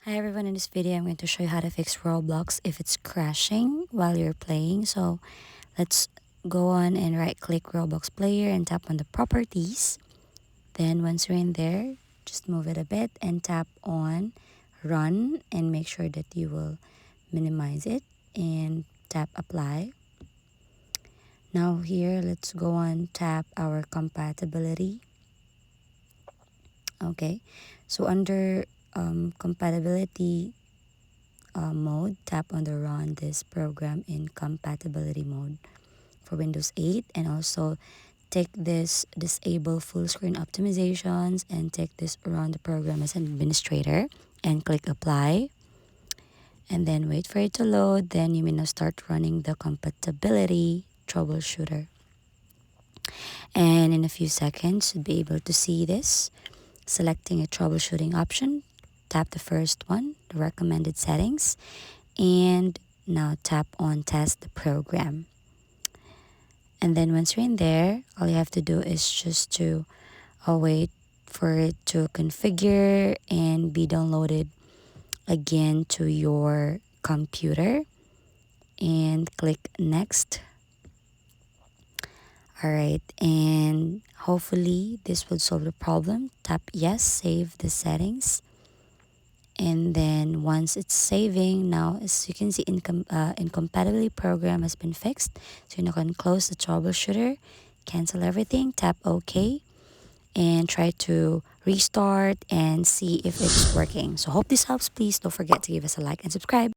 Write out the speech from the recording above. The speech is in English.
Hi everyone, in this video I'm going to show you how to fix Roblox if it's crashing while you're playing. So let's go on and right click Roblox player and tap on the properties. Then once you're in there, just move it a bit and tap on run and make sure that you will minimize it and tap apply. Now here, let's go on tap our compatibility. Okay, so under compatibility mode, tap on the run this program in compatibility mode for Windows 8, and also take this disable full screen optimizations and take this run the program as an administrator and click apply, and then wait for it to load. Then you may now start running the compatibility troubleshooter, and in a few seconds you'll be able to see this. Selecting a troubleshooting option, tap the first one, the recommended settings, and now tap on test the program. And then once you're in there, all you have to do is just to wait for it to configure and be downloaded again to your computer, and click next. Alright, and hopefully this will solve the problem. Tap yes, save the settings. And then once it's saving, now as you can see, incompatibility program has been fixed. So you can close the troubleshooter, cancel everything, tap OK, and try to restart and see if it's working. So hope this helps. Please don't forget to give us a like and subscribe.